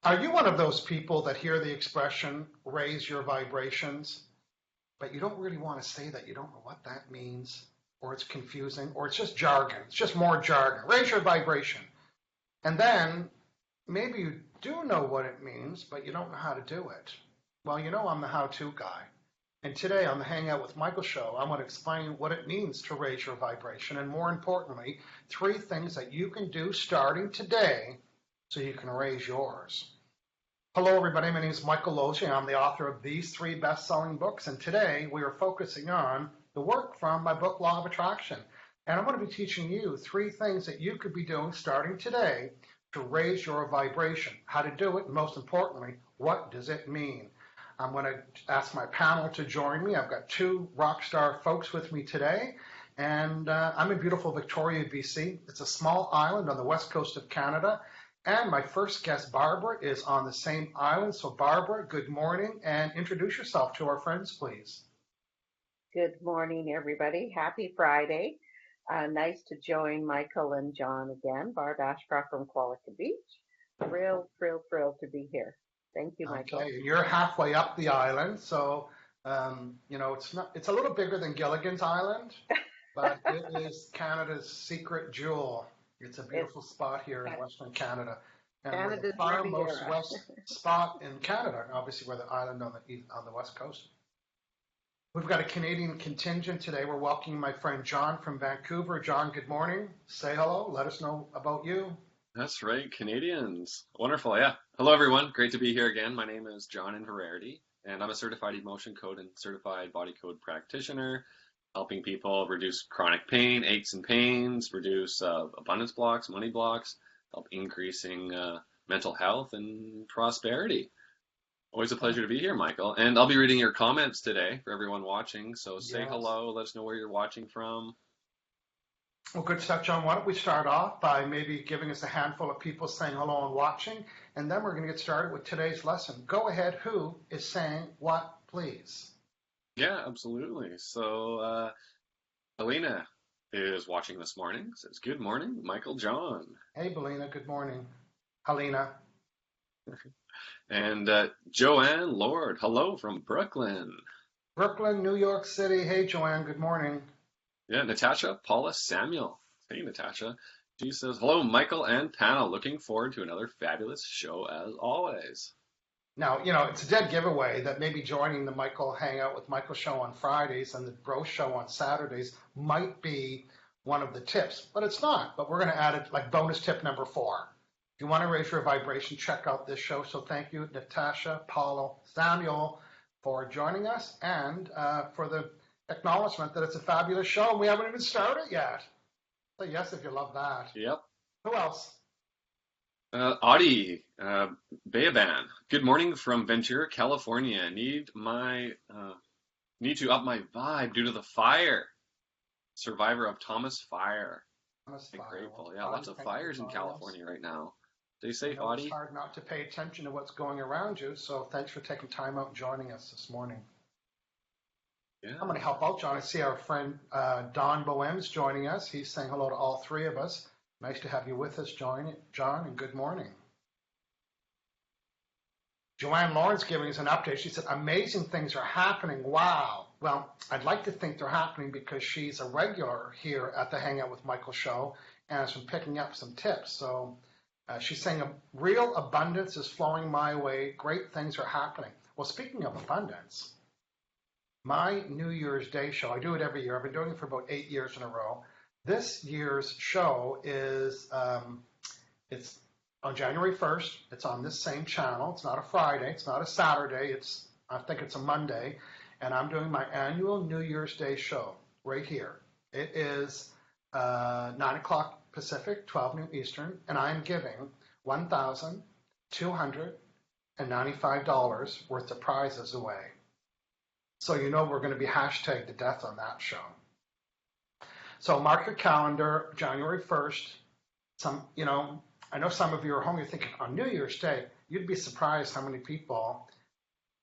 Are you one of those people that hear the expression, raise your vibrations, but you don't really want to say that? You don't know what that means, or it's confusing, or it's just jargon. It's just more jargon. Raise your vibration. And then maybe you do know what it means, but you don't know how to do it. Well, you know I'm the how-to guy. And today on the Hangout with Michael show, I want to explain what it means to raise your vibration, and more importantly, 3 things that you can do starting today so you can raise yours. Hello, everybody. My name is Michael Losier. I'm the author of these 3 best-selling books, and today we are focusing on the work from my book, Law of Attraction. And I'm going to be teaching you 3 things that you could be doing starting today to raise your vibration. How to do it, and most importantly, what does it mean? I'm going to ask my panel to join me. I've got 2 rock star folks with me today, and I'm in beautiful Victoria, BC. It's a small island on the west coast of Canada, and my first guest, Barbara, is on the same island. So Barbara, good morning, and introduce yourself to our friends, please. Good morning, everybody. Happy Friday. Nice to join Michael and John again. Barb Ashcroft from Qualicum Beach. Thrilled to be here. Thank you, Michael. Okay, you're halfway up the island, so it's a little bigger than Gilligan's Island, but it is Canada's secret jewel. It's a beautiful spot here in Western Canada, and we're the farmost west spot in Canada. Obviously, we're the island on the west coast. We've got a Canadian contingent today. We're welcoming my friend John from Vancouver. John, good morning. Say hello. Let us know about you. That's right, Canadians. Wonderful, yeah. Hello, everyone. Great to be here again. My name is John Inverarity, and I'm a certified emotion code and certified body code practitioner, helping people reduce chronic pain, aches and pains, reduce abundance blocks, money blocks, help increasing mental health and prosperity. Always a pleasure to be here, Michael. And I'll be reading your comments today for everyone watching, so say hello, let us know where you're watching from. Well, good stuff, John. Why don't we start off by maybe giving us a handful of people saying hello and watching, and then we're going to get started with today's lesson. Go ahead. Who is saying what, please? Yeah, absolutely. So, Alina is watching this morning. Says, good morning, Michael John. Hey, Belina. Good morning. Helena. And Joanne Lord, hello from Brooklyn. Brooklyn, New York City. Hey, Joanne. Good morning. Yeah, Natasha Paula Samuel. Hey, Natasha. She says, hello, Michael and panel. Looking forward to another fabulous show as always. Now, it's a dead giveaway that maybe joining the Michael Hangout with Michael show on Fridays and the Bro show on Saturdays might be one of the tips, but it's not. But we're going to add it like bonus tip number 4. If you want to raise your vibration, check out this show. So thank you, Natasha Paula Samuel, for joining us and for the acknowledgement that it's a fabulous show and we haven't even started yet. So yes, if you love that. Yep. Who else? Audie Bayaban. Good morning from Ventura, California. Need to up my vibe due to the fire. Survivor of Thomas Fire. Grateful. Yeah, lots of fires in California right now. Stay safe, Audie. It's hard not to pay attention to what's going around you, so thanks for taking time out and joining us this morning. Yeah. I'm going to help out, John. I see our friend Don Boehm's joining us. He's saying hello to all 3 of us. Nice to have you with us, John, and good morning. Joanne Lawrence giving us an update. She said, amazing things are happening. Wow. Well, I'd like to think they're happening because she's a regular here at the Hangout with Michael show and has been picking up some tips. So she's saying a real abundance is flowing my way. Great things are happening. Well, speaking of abundance, my New Year's Day show, I do it every year. I've been doing it for about 8 years in a row. This year's show is, it's on January 1st. It's on this same channel. It's not a Friday. It's not a Saturday. I think it's a Monday. And I'm doing my annual New Year's Day show right here. It is 9 o'clock Pacific, 12 noon Eastern, and I am giving $1,295 worth of prizes away. So we're going to be hashtag to death on that show. So mark your calendar, January 1st. I know some of you are home, you're thinking on New Year's Day, you'd be surprised how many people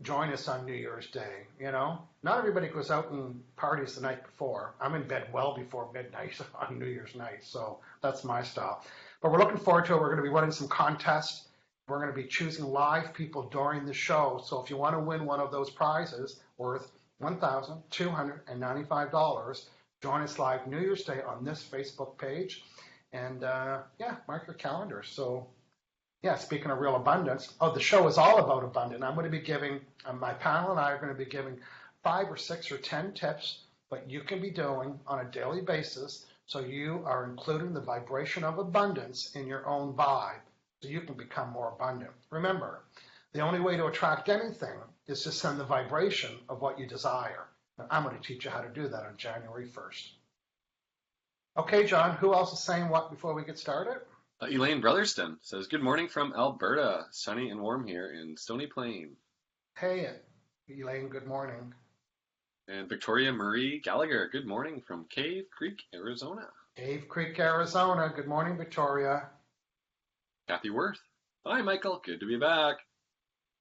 join us on New Year's Day. Not everybody goes out and parties the night before. I'm in bed well before midnight on New Year's night, so that's my style. But we're looking forward to it. We're going to be running some contests. We're going to be choosing live people during the show. So if you want to win one of those prizes worth $1,295, join us live New Year's Day on this Facebook page. And mark your calendar. So speaking of real abundance, the show is all about abundance. I'm going to be giving, my panel and I are going to be giving 5 or 6 or 10 tips what you can be doing on a daily basis so you are including the vibration of abundance in your own vibe so you can become more abundant. Remember, the only way to attract anything is to send the vibration of what you desire. And I'm going to teach you how to do that on January 1st. Okay, John, who else is saying what before we get started? Elaine Brotherston says, good morning from Alberta. Sunny and warm here in Stony Plain. Hey, Elaine, good morning. And Victoria Marie Gallagher, good morning from Cave Creek, Arizona. Cave Creek, Arizona. Good morning, Victoria. Kathy Worth. Hi, Michael. Good to be back.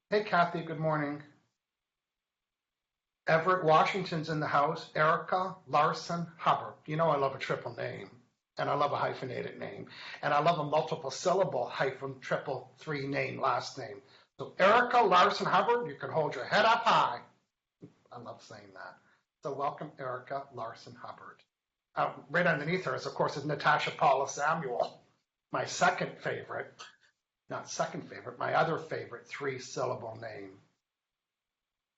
Hey, Kathy. Good morning. Everett Washington's in the house. Erica Larson Hubbard. You know I love a triple name, and I love a hyphenated name, and I love a multiple syllable hyphen triple three name last name. So Erica Larson Hubbard, you can hold your head up high. I love saying that. So welcome, Erica Larson Hubbard. Right underneath her is, of course, Natasha Paula Samuel, my second favorite, not second favorite, my other favorite 3-syllable name.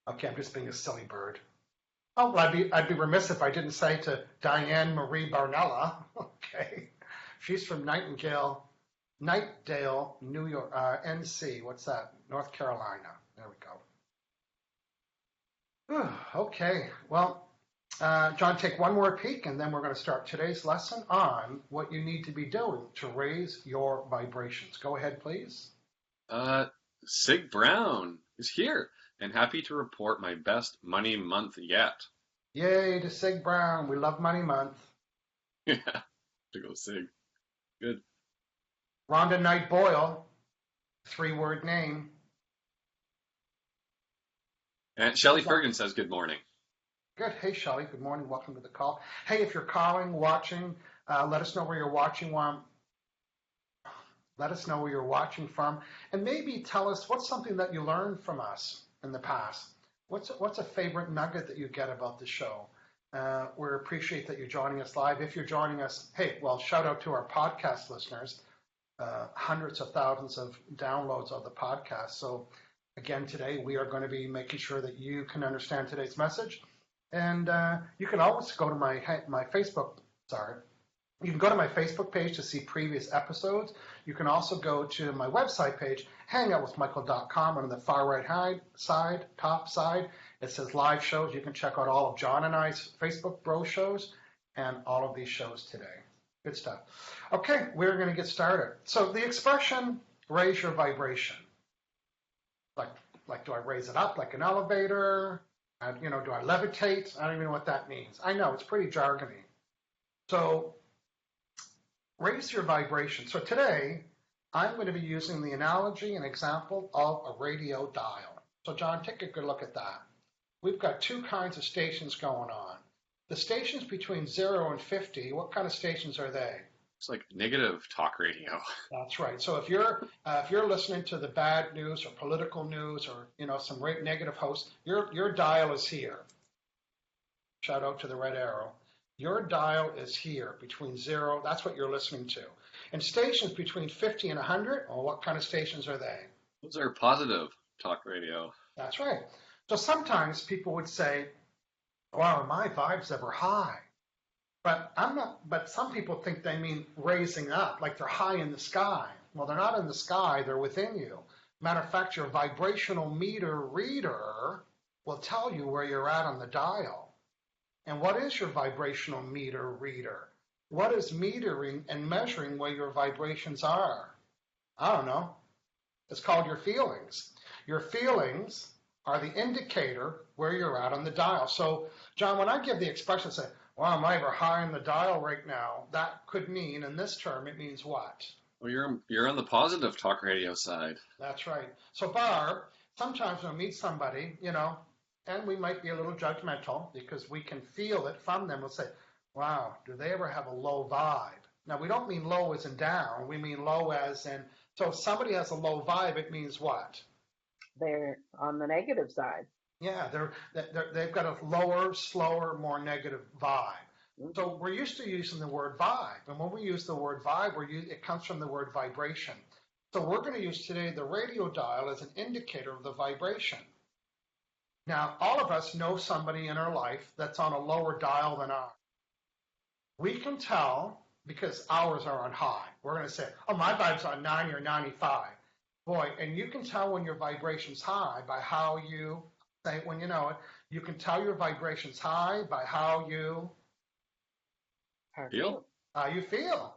Okay, I'm just being a silly bird. Oh, well, I'd be remiss if I didn't say to Diane Marie Barnella. Okay, she's from Nightdale, New York, NC. What's that? North Carolina. There we go. Okay, well, John, take one more peek, and then we're going to start today's lesson on what you need to be doing to raise your vibrations. Go ahead, please. Sig Brown is here, and happy to report my best money month yet. Yay to Sig Brown. We love Money Month. Yeah, to go Sig. Good. Rhonda Knight Boyle, 3-word name. And Shelley Fergan says good morning. Good. Hey, Shelley. Good morning. Welcome to the call. Hey, if you're calling, watching, let us know where you're watching from. Let us know where you're watching from. And maybe tell us what's something that you learned from us in the past. What's a favorite nugget that you get about the show? We appreciate that you're joining us live. If you're joining us, hey, well, shout out to our podcast listeners. Hundreds of thousands of downloads of the podcast. So again, today we are going to be making sure that you can understand today's message. And you can always go to my Facebook. You can go to my Facebook page to see previous episodes. You can also go to my website page, HangoutWithMichael.com. On the far right top side, it says live shows. You can check out all of John and I's Facebook bro shows and all of these shows today. Good stuff. Okay, we're going to get started. So the expression, raise your vibration. Like do I raise it up like an elevator? Do I levitate? I don't even know what that means. I know, it's pretty jargony. So raise your vibration. So today, I'm going to be using the analogy and example of a radio dial. So John, take a good look at that. We've got 2 kinds of stations going on. The stations between 0 and 50, what kind of stations are they? It's like negative talk radio. That's right. So if you're listening to the bad news or political news or some negative host, your dial is here. Shout out to the red arrow. Your dial is here between 0. That's what you're listening to. And stations between 50 and 100. Well, what kind of stations are they? Those are positive talk radio. That's right. So sometimes people would say, "Wow, my vibe's ever high." But some people think they mean raising up, like they're high in the sky. Well, they're not in the sky, they're within you. Matter of fact, your vibrational meter reader will tell you where you're at on the dial. And what is your vibrational meter reader? What is metering and measuring where your vibrations are? I don't know. It's called your feelings. Your feelings are the indicator where you're at on the dial. So, John, when I give the expression, say, "Well, I'm ever high in the dial right now," that could mean, in this term, it means what? Well, you're on the positive talk radio side. That's right. So, Barb, sometimes when we meet somebody, and we might be a little judgmental because we can feel it from them. We'll say, "Wow, do they ever have a low vibe?" Now, we don't mean low as in down. We mean low as in So if somebody has a low vibe, it means what? They're on the negative side. Yeah, they've got a lower, slower, more negative vibe. So we're used to using the word vibe, and when we use the word vibe, it comes from the word vibration. So we're going to use today the radio dial as an indicator of the vibration. Now, all of us know somebody in our life that's on a lower dial than ours. We can tell because ours are on high. We're going to say, oh, my vibe's on 90 or 95. Boy, and you can tell when your vibration's high by how you say it when you know it. You can tell your vibration's high by how you Feel? You feel.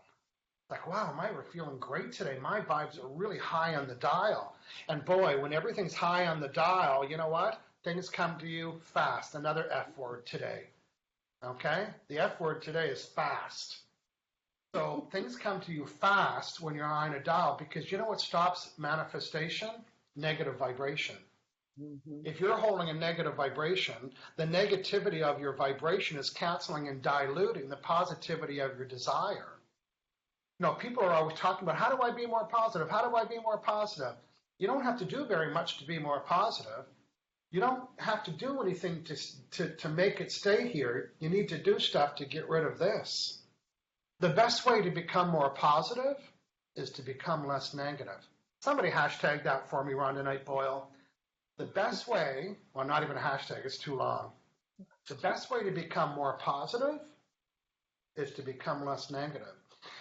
Like, wow, am I feeling great today? My vibes are really high on the dial. And boy, when everything's high on the dial, you know what? Things come to you fast. Another F word today. Okay? The F word today is fast. So things come to you fast when you're on a dial because you know what stops manifestation? Negative vibration. If you're holding a negative vibration, the negativity of your vibration is canceling and diluting the positivity of your desire. You know, people are always talking about, how do I be more positive? How do I be more positive? You don't have to do very much to be more positive. You don't have to do anything to make it stay here. You need to do stuff to get rid of this. The best way to become more positive is to become less negative. Somebody hashtag that for me, Rhonda Knight Boyle. The best way, well, not even a hashtag, it's too long. The best way to become more positive is to become less negative.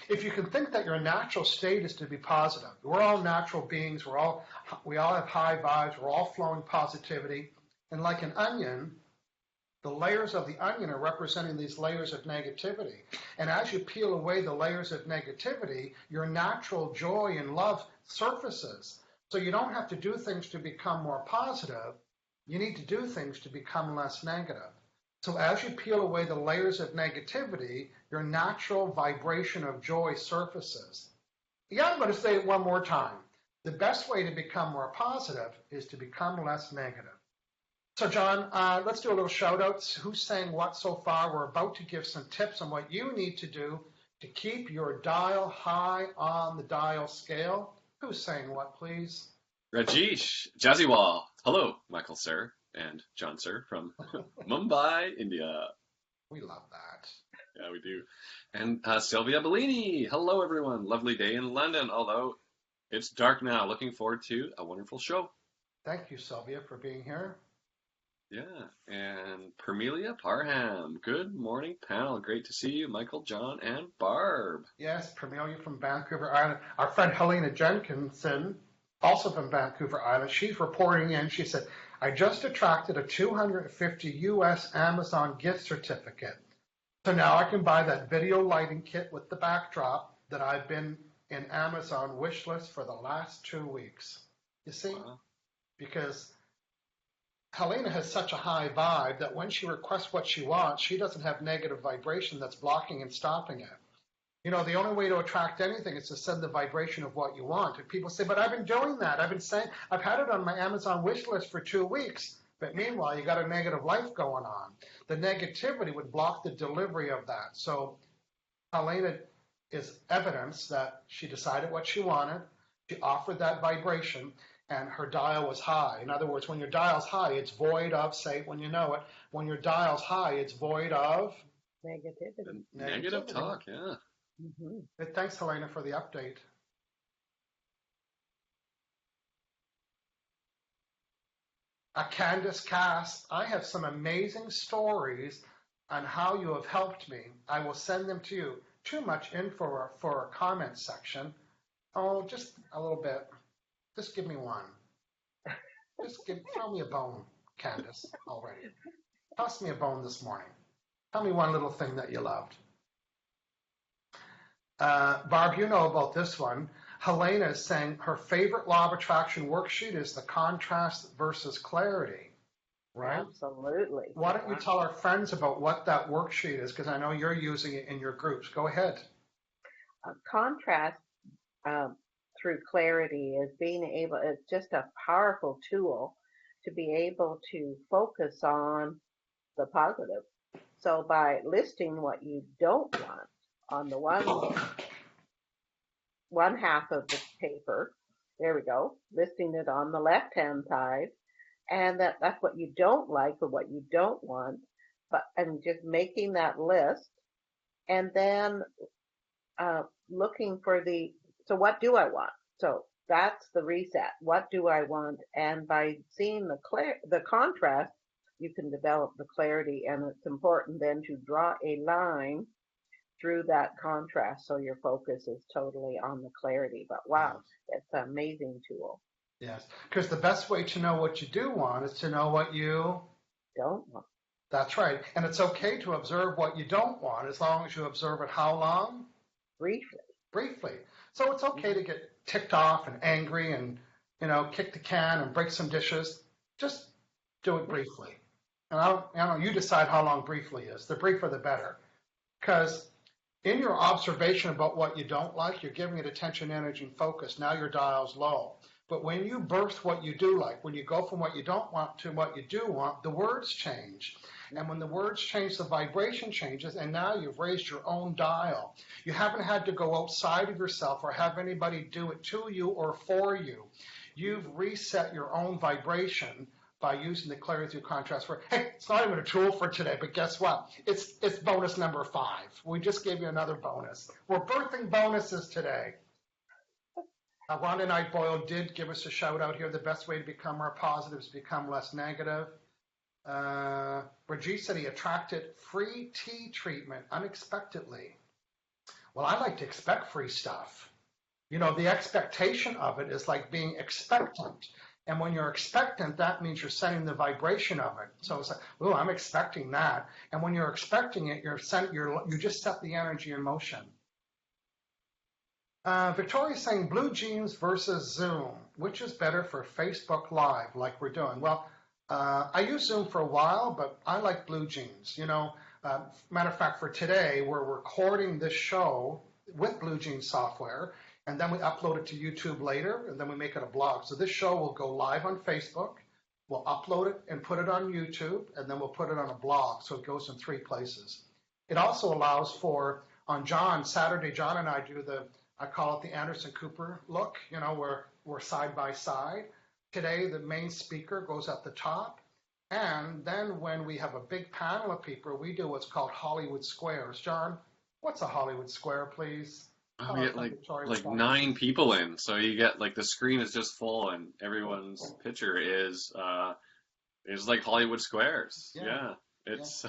If you can think that your natural state is to be positive, we're all natural beings, we all have high vibes, we're all flowing positivity, and like an onion, the layers of the onion are representing these layers of negativity. And as you peel away the layers of negativity, your natural joy and love surfaces. So you don't have to do things to become more positive. You need to do things to become less negative. So as you peel away the layers of negativity, your natural vibration of joy surfaces. Yeah, I'm going to say it one more time. The best way to become more positive is to become less negative. So John, let's do a little shout out. Who's saying what so far? We're about to give some tips on what you need to do to keep your dial high on the dial scale. Who's saying what, please? Rajesh, Jazzywall. Hello, Michael Sir and John Sir from Mumbai, India. We love that. Yeah, we do. And Sylvia Bellini. Hello, everyone. Lovely day in London, although it's dark now. Looking forward to a wonderful show. Thank you, Sylvia, for being here. Yeah, and Permelia Parham. Good morning, panel. Great to see you, Michael, John, and Barb. Yes, Permelia from Vancouver Island. Our friend Helena Jenkinson, also from Vancouver Island, she's reporting in. She said, I just attracted a $250 US Amazon gift certificate. So now I can buy that video lighting kit with the backdrop that I've been in Amazon wish list for the last 2 weeks. You see? Wow. Because Helena has such a high vibe that when she requests what she wants, she doesn't have negative vibration that's blocking and stopping it. You know, the only way to attract anything is to send the vibration of what you want. And people say, but I've been doing that. I've been saying, I've had it on my Amazon wish list for 2 weeks. But meanwhile, you got a negative life going on. The negativity would block the delivery of that. So Helena is evidence that she decided what she wanted. She offered that vibration, and her dial was high. In other words, when your dial's high, it's void of, say it when you know it, when your dial's high, it's void of Negativity. Negative talk, yeah. Mm-hmm. Thanks, Helena, for the update. Candace Cass, I have some amazing stories on how you have helped me. I will send them to you. Too much info for a comment section. Oh, just a little bit. Just give me one. Throw me a bone, Candace, already. Toss me a bone this morning. Tell me one little thing that you loved. Barb, you know about this one. Helena is saying her favorite law of attraction worksheet is the contrast versus clarity, right? Absolutely. Why don't you tell our friends about what that worksheet is, because I know you're using it in your groups. Go ahead. Contrast through clarity is it's just a powerful tool to be able to focus on the positive. So by listing what you don't want on the one half of the paper. There we go. Listing it on the left-hand side. And that's what you don't like or what you don't want. And just making that list. And then looking for so what do I want? So that's the reset. What do I want? And by seeing the contrast, you can develop the clarity. And it's important then to draw a line through that contrast so your focus is totally on the clarity. But wow, it's an amazing tool. Yes, because the best way to know what you do want is to know what you don't want. That's right. And it's okay to observe what you don't want as long as you observe it how long? Briefly. So it's okay to get ticked off and angry and, kick the can and break some dishes. Just do it briefly. And I don't you decide how long briefly is. The briefer the better. Because in your observation about what you don't like, you're giving it attention, energy, and focus. Now your dial's low. But when you burst what you do like, when you go from what you don't want to what you do want, the words change. And when the words change, the vibration changes, and now you've raised your own dial. You haven't had to go outside of yourself or have anybody do it to you or for you. You've reset your own vibration by using the clarity through contrast. Hey, it's not even a tool for today, but guess what? It's bonus number 5. We just gave you another bonus. We're birthing bonuses today. Rhonda Knight Boyle did give us a shout out here. The best way to become more positive is to become less negative. Brigitte said he attracted free tea treatment unexpectedly. Well, I like to expect free stuff. The expectation of it is like being expectant. And when you're expectant, that means you're setting the vibration of it. So it's like, oh, I'm expecting that. And when you're expecting it, you just set the energy in motion. Victoria's saying blue jeans versus Zoom. Which is better for Facebook Live like we're doing? Well, I used Zoom for a while, but I like blue jeans. Matter of fact, for today, we're recording this show with blue jeans software, and then we upload it to YouTube later, and then we make it a blog. So this show will go live on Facebook. We'll upload it and put it on YouTube, and then we'll put it on a blog, so it goes in 3 places. It also allows for, on Saturday, John and I do I call it the Anderson Cooper look, where we're side by side. Today, the main speaker goes at the top. And then when we have a big panel of people, we do what's called Hollywood Squares. John, what's a Hollywood Square, please? We get like 9 people in. So you get the screen is just full and everyone's picture is like Hollywood Squares. Yeah. It's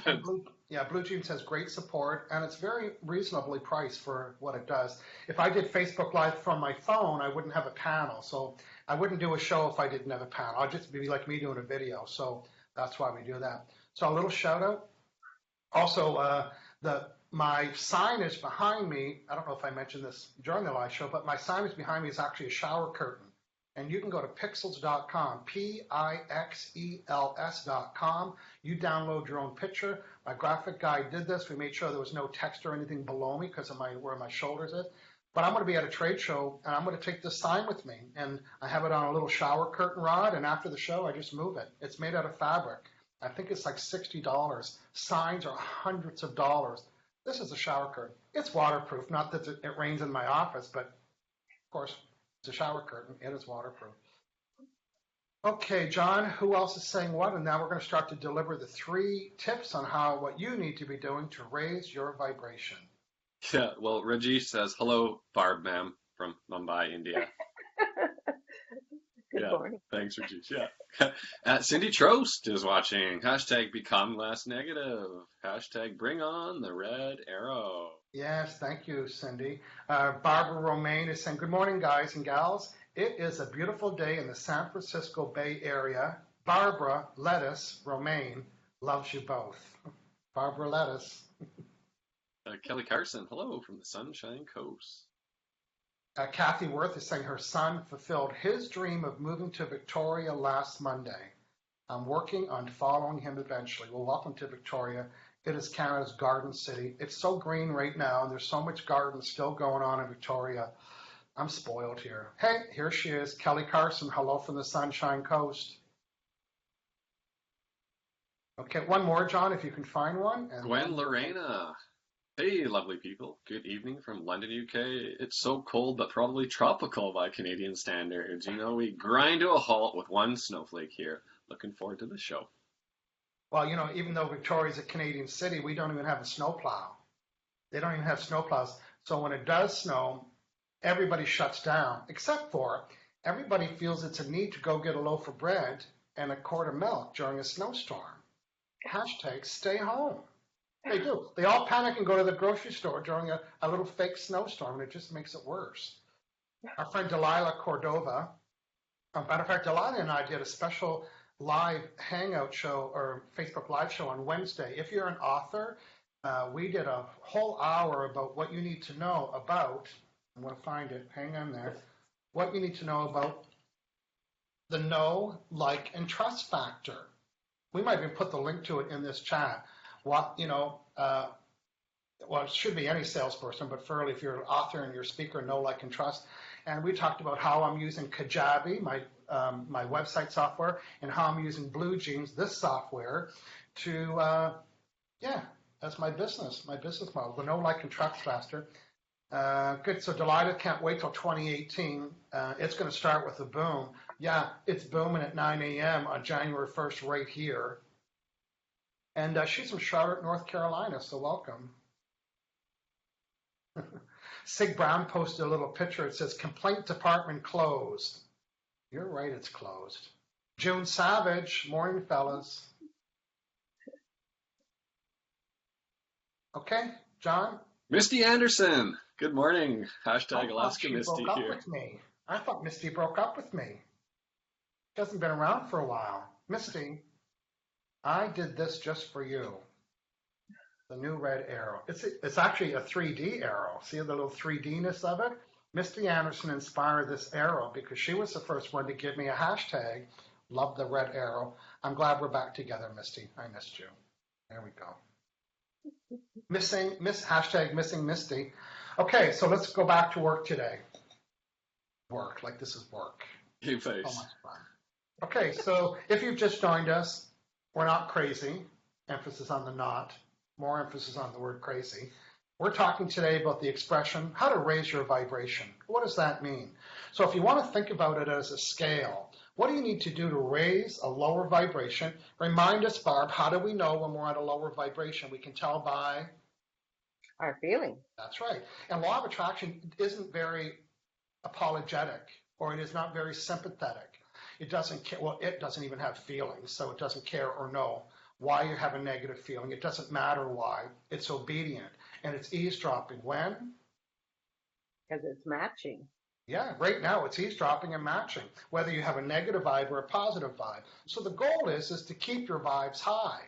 Blue Jeans has great support, and it's very reasonably priced for what it does. If I did Facebook Live from my phone, I wouldn't have a panel, so I wouldn't do a show if I didn't have a panel. I'd just be like me doing a video, so that's why we do that. So a little shout out. Also, my signage behind me, I don't know if I mentioned this during the live show, but my signage behind me is actually a shower curtain. And you can go to pixels.com, Pixels.com. You download your own picture. My graphic guy did this. We made sure there was no text or anything below me because of where my shoulders is. But I'm going to be at a trade show, and I'm going to take this sign with me. And I have it on a little shower curtain rod, and after the show, I just move it. It's made out of fabric. I think it's like $60. Signs are hundreds of dollars. This is a shower curtain. It's waterproof. Not that it rains in my office, but, of course, it's a shower curtain. It is waterproof. Okay, John, who else is saying what? And now we're going to start to deliver the 3 tips on what you need to be doing to raise your vibration. Yeah, well, Rajesh says, hello, Barb ma'am, from Mumbai, India. Good morning. Thanks, Rajesh. Yeah. Cindy Trost is watching. # become less negative. # bring on the red arrow. Yes, thank you, Cindy. Barbara Romaine is saying, good morning, guys and gals. It is a beautiful day in the San Francisco Bay Area. Barbara Lettuce Romaine loves you both. Barbara Lettuce. Kelly Carson, hello from the Sunshine Coast. Kathy Worth is saying her son fulfilled his dream of moving to Victoria last Monday. I'm working on following him eventually. Well, welcome to Victoria. It is Canada's garden city. It's so green right now, and there's so much garden still going on in Victoria. I'm spoiled here. Hey, here she is, Kelly Carson. Hello from the Sunshine Coast. Okay, one more, John, if you can find one. Gwen Lorena. Hey, lovely people. Good evening from London, UK. It's so cold, but probably tropical by Canadian standards. You know, we grind to a halt with one snowflake here. Looking forward to the show. Well, even though Victoria's a Canadian city, we don't even have a snowplow. They don't even have snowplows. So when it does snow, everybody shuts down, except for everybody feels it's a need to go get a loaf of bread and a quart of milk during a snowstorm. Hashtag stay home. They do. They all panic and go to the grocery store during a little fake snowstorm, and it just makes it worse. Our friend Delilah Cordova, matter of fact, Delilah and I did a special live hangout show or Facebook live show on Wednesday. If you're an author, we did a whole hour about what you need to know about, I'm going to find it, hang on there, what you need to know about the know, like, and trust factor. We might even put the link to it in this chat. Well, it should be any salesperson, but fairly if you're an author and you're a speaker, know, like, and trust. And we talked about how I'm using Kajabi, my website software, and how I'm using Blue Jeans, this software, to, that's my business model. The know, like, and trust faster. Good. So Delilah can't wait till 2018. It's going to start with a boom. Yeah, it's booming at 9 a.m. on January 1st right here. And she's from Charlotte, North Carolina, so welcome. Sig Brown posted a little picture. It says, complaint department closed. You're right, it's closed. June Savage, morning, fellas. Okay, John? Misty Anderson, good morning. Hashtag Alaska Misty broke here. Up with me. I thought Misty broke up with me. She hasn't been around for a while. Misty, I did this just for you. The new red arrow. It's actually a 3D arrow. See the little 3D-ness of it? Misty Anderson inspired this arrow because she was the first one to give me a hashtag. Love the red arrow. I'm glad we're back together, Misty. I missed you. There we go. Hashtag missing Misty. Okay, so let's go back to work today. Work, like this is work. Game face. So much fun. Okay, so if you've just joined us, we're not crazy. Emphasis on the not. More emphasis on the word crazy. We're talking today about the expression, how to raise your vibration. What does that mean? So if you want to think about it as a scale, what do you need to do to raise a lower vibration? Remind us, Barb, how do we know when we're at a lower vibration? We can tell by Our feeling. That's right. And law of attraction isn't very apologetic, or it is not very sympathetic. It doesn't care. Well, it doesn't even have feelings, so it doesn't care or know why you have a negative feeling. It doesn't matter why. It's obedient, and it's eavesdropping. When? Because it's matching. Yeah, right now it's eavesdropping and matching, whether you have a negative vibe or a positive vibe. So the goal is to keep your vibes high.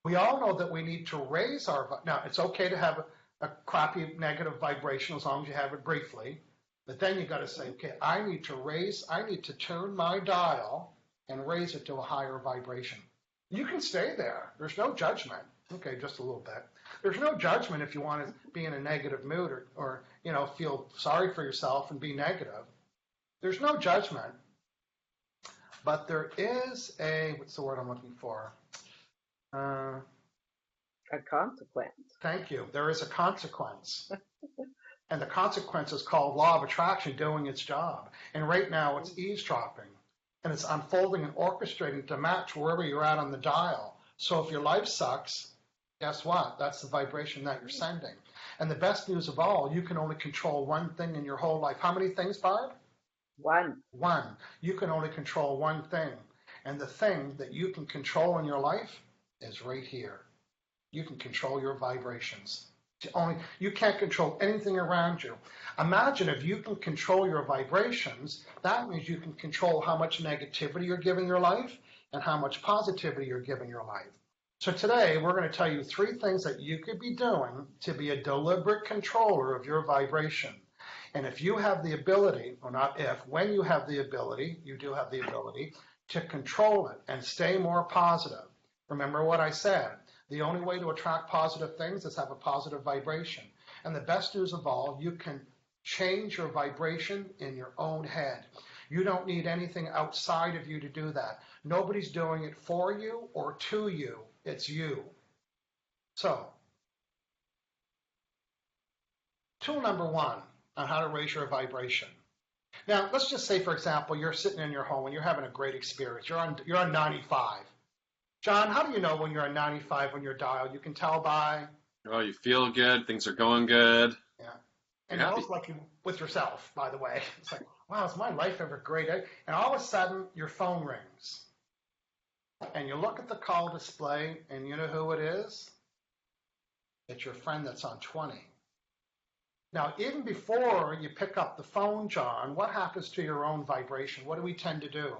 We all know that we need to raise our vibe. Now, it's okay to have a crappy negative vibration as long as you have it briefly. But then you got to say, okay, I need to turn my dial and raise it to a higher vibration. You can stay there. There's no judgment. Okay, just a little bit. There's no judgment if you want to be in a negative mood or feel sorry for yourself and be negative. There's no judgment. But there is what's the word I'm looking for? A consequence. Thank you. There is a consequence. And the consequence is called law of attraction doing its job. And right now it's eavesdropping. And it's unfolding and orchestrating to match wherever you're at on the dial. So if your life sucks, guess what? That's the vibration that you're sending. And the best news of all, you can only control one thing in your whole life. How many things, Barb? One. You can only control one thing. And the thing that you can control in your life is right here. You can control your vibrations. You can't control anything around you. Imagine if you can control your vibrations, that means you can control how much negativity you're giving your life and how much positivity you're giving your life. So today we're going to tell you 3 things that you could be doing to be a deliberate controller of your vibration. And if you have the ability, or not if, when you have the ability, you do have the ability to control it and stay more positive. Remember what I said. The only way to attract positive things is have a positive vibration. And the best news of all, you can change your vibration in your own head. You don't need anything outside of you to do that. Nobody's doing it for you or to you. It's you. So, Tool number one on how to raise your vibration. Now, let's just say, for example, you're sitting in your home and you're having a great experience. You're on 95. John, how do you know when you're on 95 when you're dialed? You can tell by... Oh, you feel good. Things are going good. Yeah. And you always like you with yourself, by the way. It's like, wow, is my life ever great? And all of a sudden, your phone rings. And you look at the call display, and you know who it is? It's your friend that's on 20. Now, even before you pick up the phone, John, what happens to your own vibration? What do we tend to do?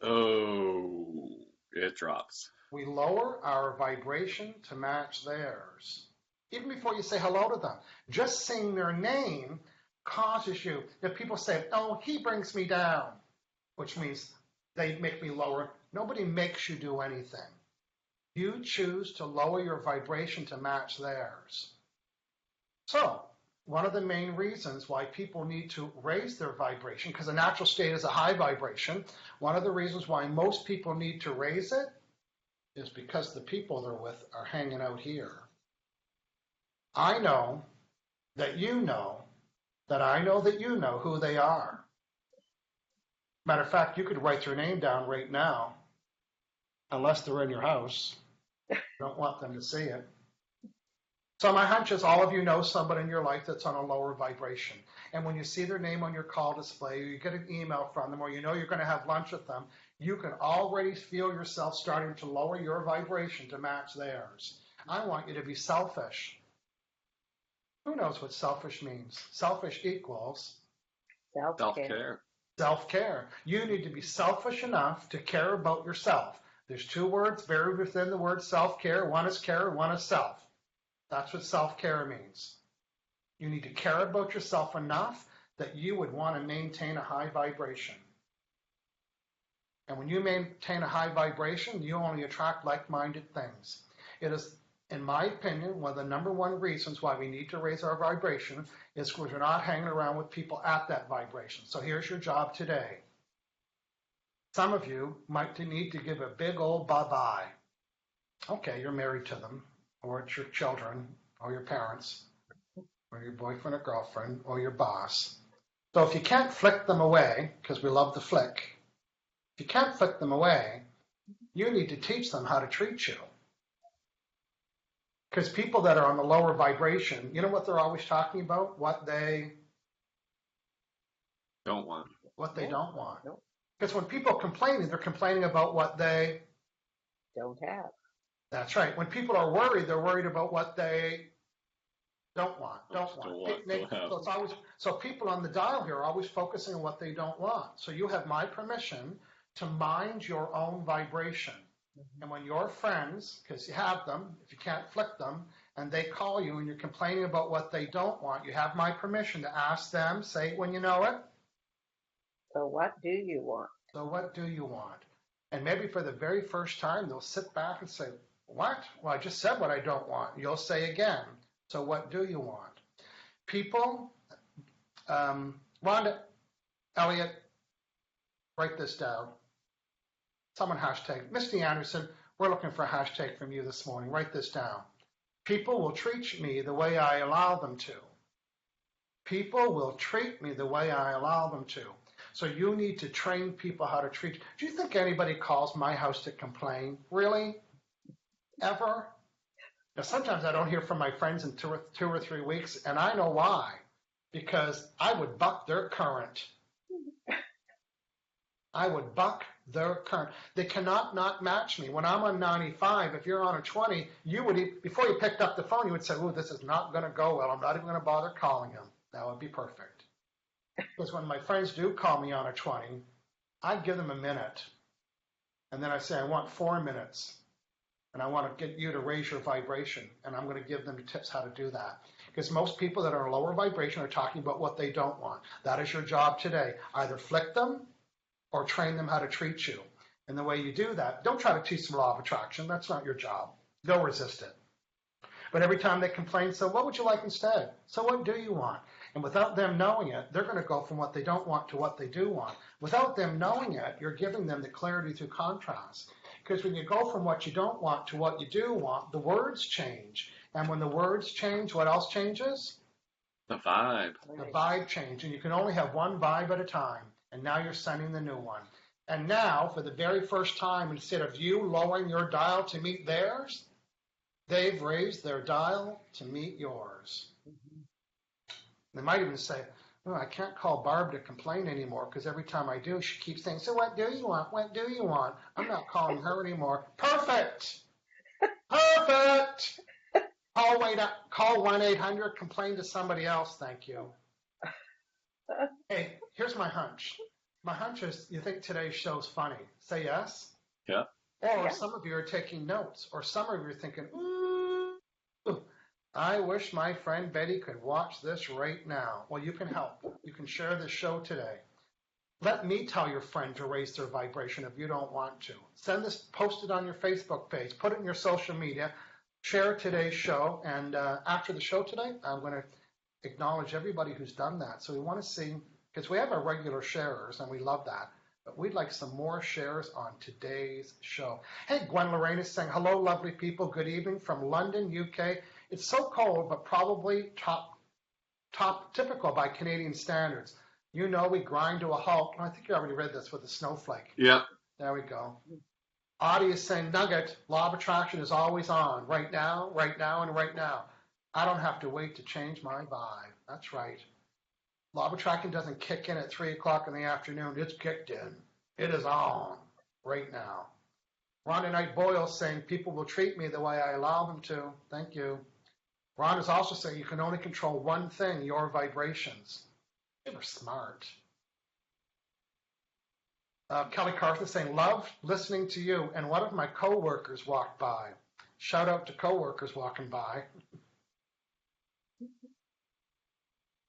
Oh, it drops. We lower our vibration to match theirs. Even before you say hello to them, just saying their name causes you. If people say, oh, he brings me down, which means they make me lower. Nobody makes you do anything. You choose to lower your vibration to match theirs. So, one of the main reasons why people need to raise their vibration, because the natural state is a high vibration, one of the reasons why most people need to raise it is because the people they're with are hanging out here. I know that you know that I know that you know who they are. Matter of fact, you could write their name down right now, unless they're in your house. You don't want them to see it. So my hunch is all of you know somebody in your life that's on a lower vibration. And when you see their name on your call display, or you get an email from them, or you know you're going to have lunch with them, you can already feel yourself starting to lower your vibration to match theirs. I want you to be selfish. Who knows what selfish means? Selfish equals Self-care. Self-care. You need to be selfish enough to care about yourself. There's two words buried within the word self-care. One is care, one is self. That's what self-care means. You need to care about yourself enough that you would want to maintain a high vibration. And when you maintain a high vibration, you only attract like-minded things. It is, in my opinion, one of the number one reasons why we need to raise our vibration is because we're not hanging around with people at that vibration. So here's your job today. Some of you might need to give a big old bye-bye. Okay, you're married to them, or it's your children, or your parents, or your boyfriend or girlfriend, or your boss. So if you can't flick them away, because we love the flick, if you can't flick them away, you need to teach them how to treat you. Because people that are on the lower vibration, you know what they're always talking about? What they don't want. What they don't want. Because when people are complaining, they're complaining about what they don't have. That's right. When people are worried, they're worried about what they don't want. So people on the dial here are always focusing on what they don't want. So you have my permission to mind your own vibration. Mm-hmm. And when your friends, because you have them, if you can't flick them, and they call you and you're complaining about what they don't want, you have my permission to ask them, say it when you know it. So what do you want? So what do you want? And maybe for the very first time, they'll sit back and say, what? Well, I just said what I don't want. You'll say again, so what do you want? People, Rhonda, Elliot, write this down. Someone hashtag. Misty Anderson, we're looking for a hashtag from you this morning. Write this down. People will treat me the way I allow them to. People will treat me the way I allow them to. So you need to train people how to treat you. Do you think anybody calls my house to complain? Really? Ever? Now, sometimes I don't hear from my friends in 2 or 3 weeks, and I know why. Because I would buck their current. I would buck their current. They cannot not match me. When I'm on 95, if you're on a 20, you would, before you picked up the phone, you would say, "Ooh, this is not going to go well. I'm not even going to bother calling him." That would be perfect. Because when my friends do call me on a 20, I give them a minute. And then I say, I want 4 minutes. And I want to get you to raise your vibration. And I'm going to give them tips how to do that. Because most people that are in lower vibration are talking about what they don't want. That is your job today. Either flick them or train them how to treat you. And the way you do that, don't try to teach them law of attraction. That's not your job. They'll resist it. But every time they complain, so what would you like instead? So what do you want? And without them knowing it, they're going to go from what they don't want to what they do want. Without them knowing it, you're giving them the clarity through contrast. Because when you go from what you don't want to what you do want, the words change. And when the words change, what else changes? The vibe. The vibe change, and you can only have one vibe at a time, and now you're sending the new one. And now, for the very first time, instead of you lowering your dial to meet theirs, they've raised their dial to meet yours. They might even say, oh, I can't call Barb to complain anymore because every time I do, she keeps saying, so what do you want? What do you want? I'm not calling her anymore. Perfect. Perfect. Call 1-800, complain to somebody else, thank you. Hey, here's my hunch. My hunch is you think today's show's funny. Say yes. Yeah. Or Yeah. some of you are taking notes, or some of you are thinking, ooh, I wish my friend Betty could watch this right now. Well, you can help. You can share this show today. Let me tell your friend to raise their vibration if you don't want to. Send this, post it on your Facebook page, put it in your social media, share today's show, and after the show today, I'm going to acknowledge everybody who's done that. So we want to see, because we have our regular sharers, and we love that, but we'd like some more shares on today's show. Hey, Gwen Lorraine is saying, hello, lovely people. Good evening from London, UK. It's so cold, but probably top typical by Canadian standards. You know we grind to a halt. I think you already read this with a snowflake. Yeah. There we go. Audie is saying, Nugget, law of attraction is always on. Right now, and right now. I don't have to wait to change my vibe. That's right. Law of attraction doesn't kick in at 3 o'clock in the afternoon. It's kicked in. It is on right now. Rhonda Knight Boyle saying, people will treat me the way I allow them to. Thank you. Ron is also saying you can only control one thing, your vibrations. They were smart. Kelly Carson saying, love listening to you. And one of my coworkers walked by. Shout out to coworkers walking by.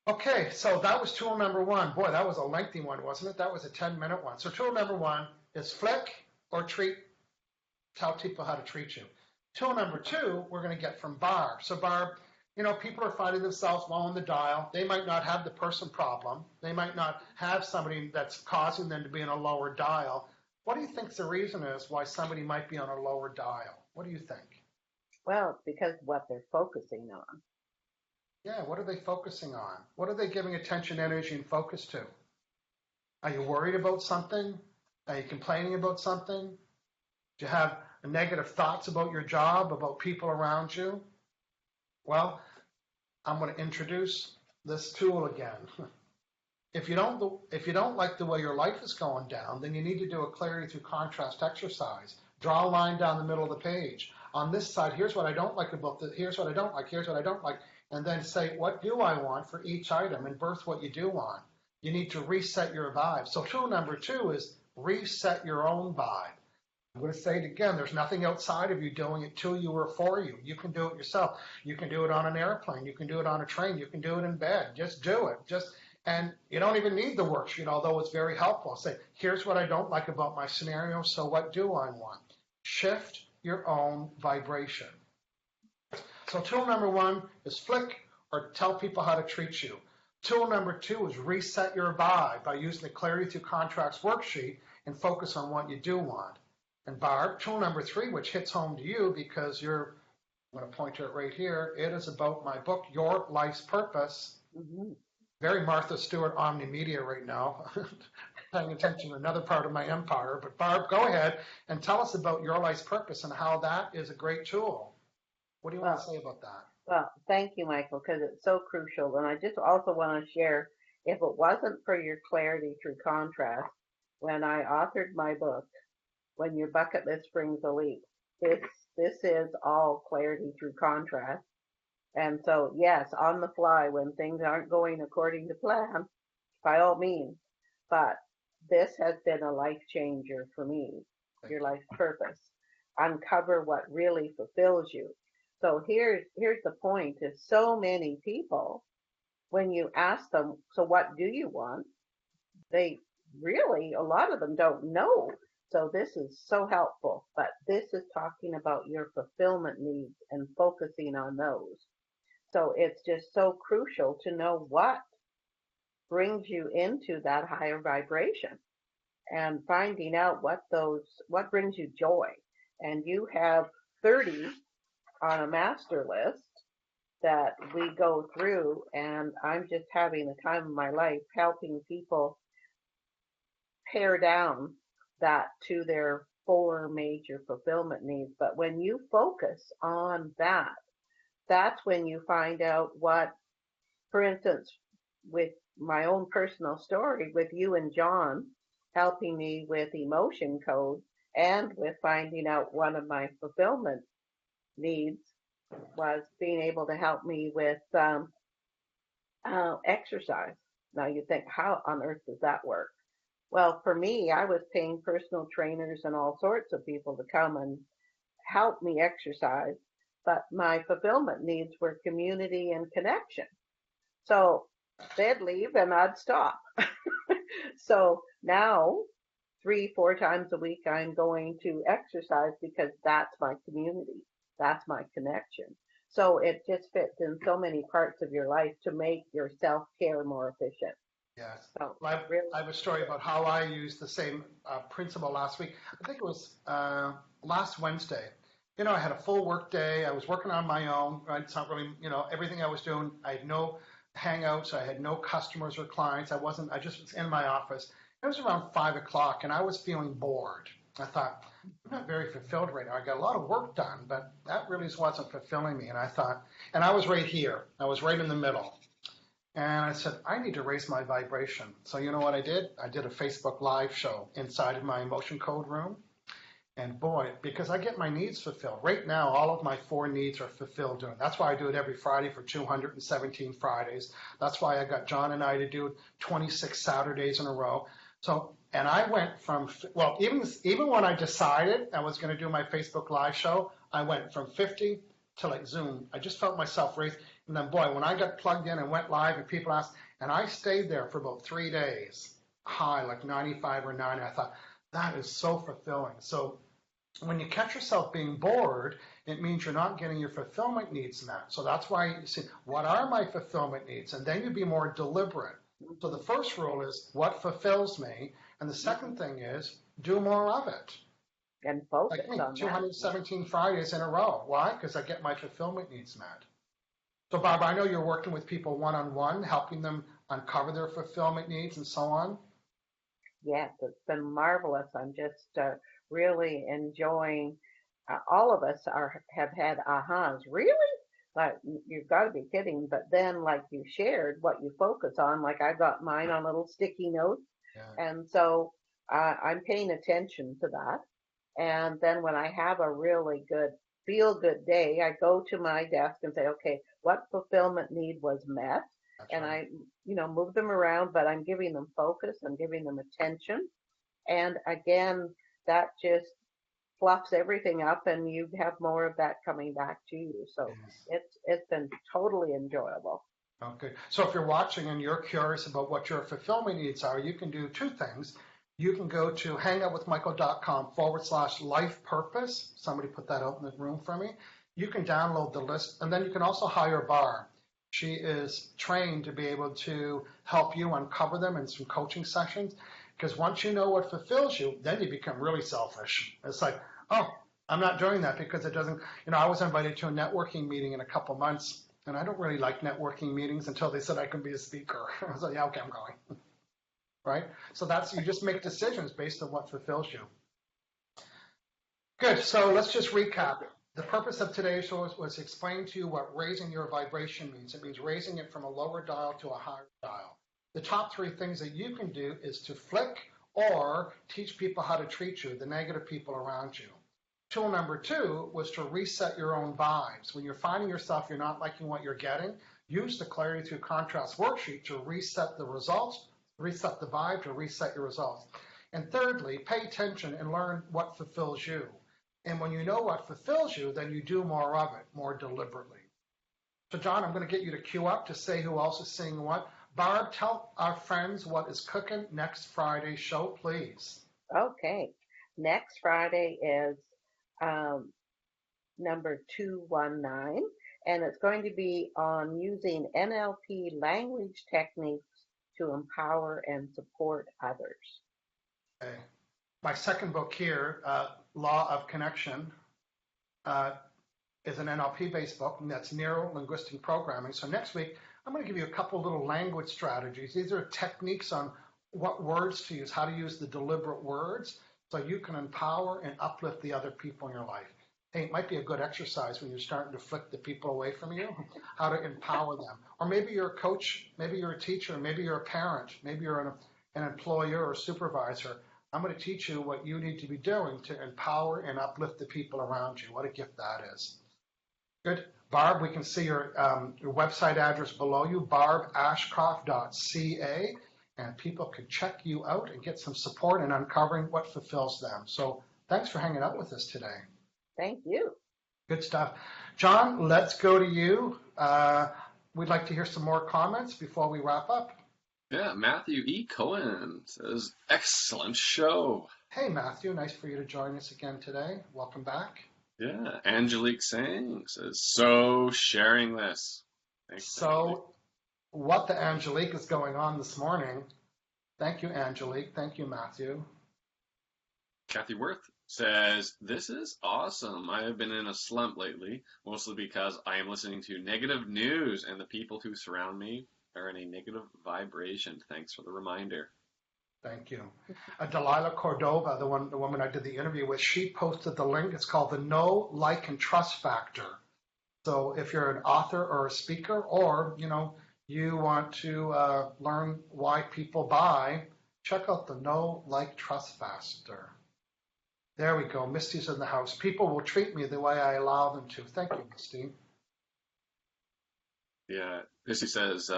Okay, so that was tool number one. Boy, that was a lengthy one, wasn't it? That was a 10-minute one. So tool number one is flick or treat. Tell people how to treat you. Tool number two, we're going to get from Barb. So Barb, you know, people are finding themselves low on the dial. They might not have the person problem. They might not have somebody that's causing them to be on a lower dial. What do you think the reason is why somebody might be on a lower dial? What do you think? Well, it's because what they're focusing on. Yeah, what are they focusing on? What are they giving attention, energy, and focus to? Are you worried about something? Are you complaining about something? Do you have negative thoughts about your job, about people around you? Well, I'm going to introduce this tool again. If you don't like the way your life is going down, then you need to do a clarity through contrast exercise. Draw a line down the middle of the page. On this side, here's what I don't like about this. Here's what I don't like. Here's what I don't like. And then say, what do I want for each item, and birth what you do want. You need to reset your vibe. So tool number two is reset your own vibe. I'm going to say it again. There's nothing outside of you doing it to you or for you. You can do it yourself. You can do it on an airplane. You can do it on a train. You can do it in bed. Just do it. And you don't even need the worksheet, although it's very helpful. Say, here's what I don't like about my scenario, so what do I want? Shift your own vibration. So tool number one is flick or tell people how to treat you. Tool number two is reset your vibe by using the Clarity Through Contracts worksheet and focus on what you do want. And Barb, tool number three, which hits home to you because I'm going to point to it right here. It is about my book, Your Life's Purpose. Mm-hmm. Very Martha Stewart Omnimedia right now, paying attention to another part of my empire. But Barb, go ahead and tell us about Your Life's Purpose and how that is a great tool. What do you want to say about that? Well, thank you, Michael, because it's so crucial. And I just also want to share, if it wasn't for your clarity through contrast, when I authored my book, When Your Bucket List Brings a Leap, this is all clarity through contrast. And so, yes, on the fly, when things aren't going according to plan, by all means. But this has been a life changer for me, Your Life's Purpose. Uncover what really fulfills you. So here's the point, is so many people, when you ask them, so what do you want? They really, a lot of them don't know. So this is so helpful. But this is talking about your fulfillment needs and focusing on those. So it's just so crucial to know what brings you into that higher vibration and finding out what brings you joy. And you have 30 on a master list, that we go through, and I'm just having the time of my life helping people pare down that to their 4 major fulfillment needs. But when you focus on that, that's when you find out what, for instance, with my own personal story with you and John helping me with emotion code and with finding out one of my fulfillment needs was being able to help me with exercise. Now you think, how on earth does that work? Well, for me, I was paying personal trainers and all sorts of people to come and help me exercise, but my fulfillment needs were community and connection. So they'd leave and I'd stop. So now 3-4 times a week I'm going to exercise because that's my community. That's my connection. So it just fits in so many parts of your life to make your self-care more efficient. Yes. So I have a story about how I used the same principle last week. I think it was last Wednesday. You know, I had a full work day. I was working on my own. Right? It's not really, everything I was doing. I had no hangouts. I had no customers or clients. I just was in my office. It was around 5 o'clock and I was feeling bored. I thought, I'm not very fulfilled right now. I got a lot of work done, but that really wasn't fulfilling me. And I thought, and I was right here. I was right in the middle. And I said, I need to raise my vibration. So you know what I did? I did a Facebook Live show inside of my emotion code room. And boy, because I get my needs fulfilled. Right now, all of my 4 needs are fulfilled doing. That's why I do it every Friday for 217 Fridays. That's why I got John and I to do 26 Saturdays in a row. So, and I went from, well, even when I decided I was going to do my Facebook Live show, I went from 50 to like Zoom. I just felt myself raise. And then, boy, when I got plugged in and went live and people asked, and I stayed there for about 3 days, high, like 95 or 90, I thought, that is so fulfilling. So when you catch yourself being bored, it means you're not getting your fulfillment needs met. So that's why you see, what are my fulfillment needs? And then you be more deliberate. So the first rule is, what fulfills me? And the second thing is, do more of it. And focus like me, on 217 Fridays in a row. Why? Because I get my fulfillment needs met. So, Bob, I know you're working with people one-on-one, helping them uncover their fulfillment needs and so on. Yes, it's been marvelous. I'm just really enjoying. All of us have had ahas. Really? Like, you've got to be kidding. But then, like you shared, what you focus on, like I got mine on little sticky notes. Yeah. And so I'm paying attention to that. And then when I have a really good feel-good day, I go to my desk and say, okay, what fulfillment need was met? That's and right. I, move them around, but I'm giving them focus, I'm giving them attention. And again, that just fluffs everything up and you have more of that coming back to you. So yes. It's been totally enjoyable. Okay. So if you're watching and you're curious about what your fulfillment needs are, you can do 2 things. You can go to hangoutwithmichael.com/life purpose. Somebody put that out in the room for me. You can download the list, and then you can also hire Barb. She is trained to be able to help you uncover them in some coaching sessions. Because once you know what fulfills you, then you become really selfish. It's like, oh, I'm not doing that because it doesn't, I was invited to a networking meeting in a couple months, and I don't really like networking meetings until they said I can be a speaker. I was like, yeah, okay, I'm going. Right? So you just make decisions based on what fulfills you. Good. So let's just recap. The purpose of today's show was to explain to you what raising your vibration means. It means raising it from a lower dial to a higher dial. The top 3 things that you can do is to flick or teach people how to treat you, the negative people around you. Tool number 2 was to reset your own vibes. When you're finding yourself you're not liking what you're getting, use the Clarity Through Contrast worksheet to reset the results, reset the vibe, to reset your results. And thirdly, pay attention and learn what fulfills you. And when you know what fulfills you, then you do more of it, more deliberately. So, John, I'm going to get you to queue up to say who else is saying what. Barb, tell our friends what is cooking next Friday's show, please. Okay. Next Friday is number 219, and it's going to be on using NLP language techniques to empower and support others. Okay. My second book here, Law of Connection. is an NLP-based book, and that's Neuro-Linguistic Programming. So next week, I'm going to give you a couple little language strategies. These are techniques on what words to use, how to use the deliberate words, so you can empower and uplift the other people in your life. Hey, it might be a good exercise when you're starting to flick the people away from you, how to empower them. Or maybe you're a coach, maybe you're a teacher, maybe you're a parent, maybe you're an employer or supervisor. I'm going to teach you what you need to be doing to empower and uplift the people around you. What a gift that is. Good. Barb, we can see your website address below you, barbashcroft.ca, and people can check you out and get some support in uncovering what fulfills them. So thanks for hanging out with us today. Thank you. Good stuff. John, let's go to you. We'd like to hear some more comments before we wrap up. Yeah, Matthew E. Cohen says, excellent show. Hey, Matthew, nice for you to join us again today. Welcome back. Yeah, Angelique Sang says, so sharing this. Thanks, so, Angelique. What the Angelique is going on this morning. Thank you, Angelique. Thank you, Matthew. Kathy Worth says, this is awesome. I have been in a slump lately, mostly because I am listening to negative news and the people who surround me are in a negative vibration. Thanks for the reminder. Thank you. Delilah Cordova, the woman I did the interview with, she posted the link. It's called the Know, Like, and Trust Factor. So if you're an author or a speaker, or you want to learn why people buy, check out the Know, Like, Trust Factor. There we go. Misty's in the house. People will treat me the way I allow them to. Thank you, Misty. Yeah, Misty says,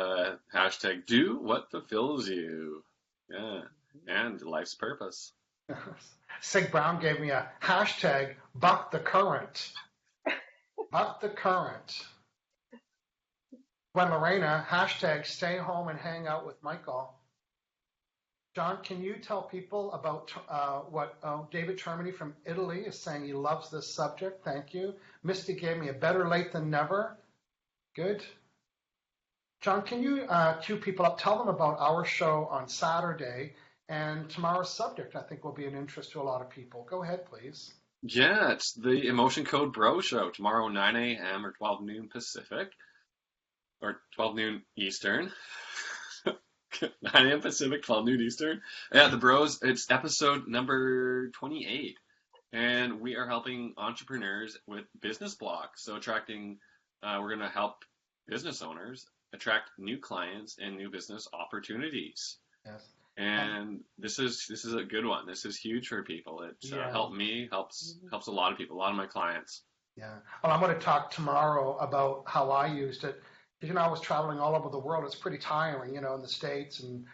hashtag do what fulfills you. Yeah, and life's purpose. Sig Brown gave me a hashtag buck the current. Buck the current. Gwen Lorena, hashtag stay home and hang out with Michael. John, can you tell people about what David Termini from Italy is saying? He loves this subject. Thank you. Misty gave me a better late than never. Good. John, can you cue people up? Tell them about our show on Saturday and tomorrow's subject. I think will be an interest to a lot of people. Go ahead, please. Yeah, it's the Emotion Code Bro Show tomorrow, 9 a.m. or 12 noon Pacific, or 12 noon Eastern. 9 a.m. Pacific, 12 noon Eastern. Yeah, the Bros, it's episode number 28. And we are helping entrepreneurs with business blocks. So we're going to help business owners attract new clients and new business opportunities. Yes. And this is a good one. This is huge for people. It's helped me, helps a lot of people, a lot of my clients. Yeah. Well, I'm going to talk tomorrow about how I used it. Because, I was traveling all over the world. It's pretty tiring, in the States and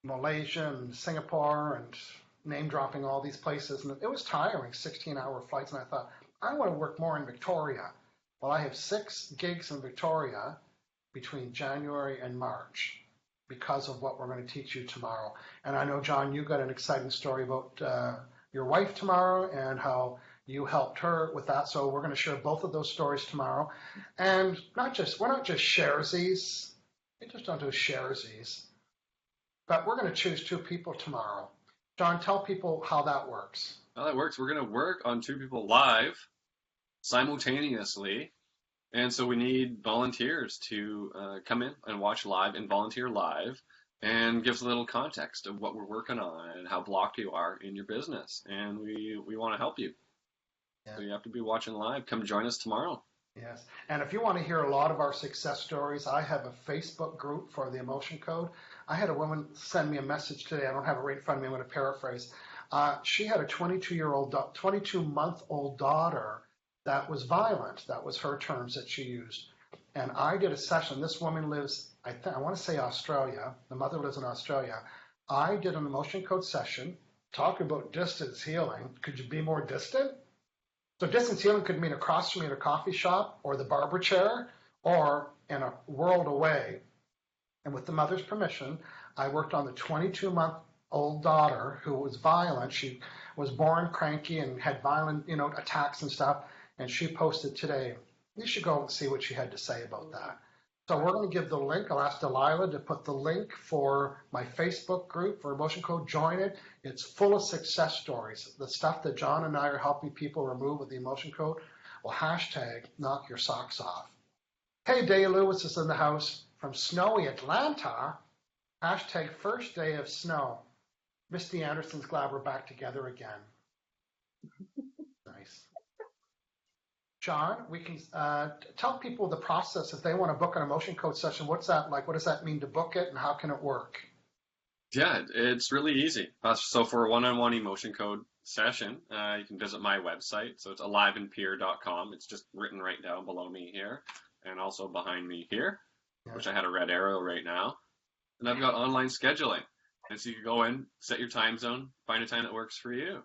Malaysia and Singapore and name dropping all these places. And it was tiring, 16-hour flights. And I thought, I want to work more in Victoria. Well, I have 6 gigs in Victoria between January and March because of what we're going to teach you tomorrow. And I know, John, you got an exciting story about your wife tomorrow and how you helped her with that. So we're going to share both of those stories tomorrow. And we're not just sharesies. We just don't do sharesies. But we're going to choose 2 people tomorrow. John, tell people how that works. How that works, we're going to work on 2 people live simultaneously. And so we need volunteers to come in and watch live and volunteer live and give us a little context of what we're working on and how blocked you are in your business. And we want to help you. Yeah. So you have to be watching live. Come join us tomorrow. Yes. And if you want to hear a lot of our success stories, I have a Facebook group for the Emotion Code. I had a woman send me a message today. I don't have it right in front of me. I'm going to paraphrase. She had a 22-month-old daughter that was violent. That was her terms that she used. And I did a session. This woman lives, I want to say Australia. The mother lives in Australia. I did an Emotion Code session talking about distance healing. Could you be more distant? So distance healing could mean across from me at a coffee shop or the barber chair or in a world away. And with the mother's permission, I worked on the 22-month-old daughter who was violent. She was born cranky and had violent, attacks and stuff. And she posted today. You should go and see what she had to say about that. So we're going to give the link. I'll ask Delilah to put the link for my Facebook group for Emotion Code. Join it. It's full of success stories. The stuff that John and I are helping people remove with the Emotion Code. Well, hashtag knock your socks off. Hey, Day Lewis is in the house from snowy Atlanta. Hashtag first day of snow. Misty Anderson's glad we're back together again. Nice. John, we can tell people the process if they want to book an emotion code session. What's that like? What does that mean to book it, and how can it work? Yeah, it's really easy. So for a one-on-one emotion code session, you can visit my website. So it's aliveandpeer.com. It's just written right down below me here, and also behind me here, which I had a red arrow right now. And I've got online scheduling. And so you can go in, set your time zone, find a time that works for you.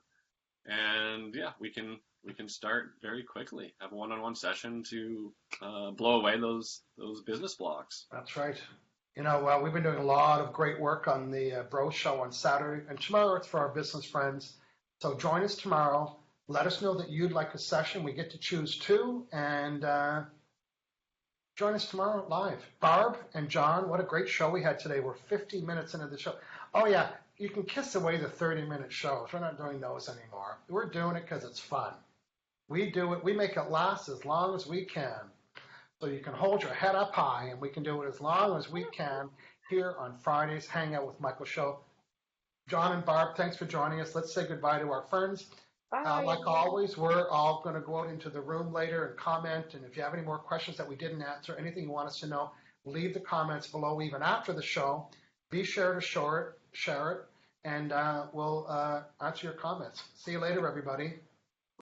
And yeah, we can start very quickly. Have a one-on-one session to blow away those business blocks. That's right. You know, we've been doing a lot of great work on the Bro Show on Saturday, and tomorrow it's for our business friends. So join us tomorrow. Let us know that you'd like a session. We get to choose two, and join us tomorrow live. Barb and John, what a great show we had today. We're 50 minutes into the show. Oh, yeah, you can kiss away the 30-minute shows. We're not doing those anymore. We're doing it because it's fun. We do it. We make it last as long as we can. So you can hold your head up high, and we can do it as long as we can here on Friday's Hangout with Michael show. John and Barb, thanks for joining us. Let's say goodbye to our friends. Bye. Like always, we're all going to go out into the room later and comment. And if you have any more questions that we didn't answer, anything you want us to know, leave the comments below even after the show. Be sure to share it, and we'll answer your comments. See you later, everybody.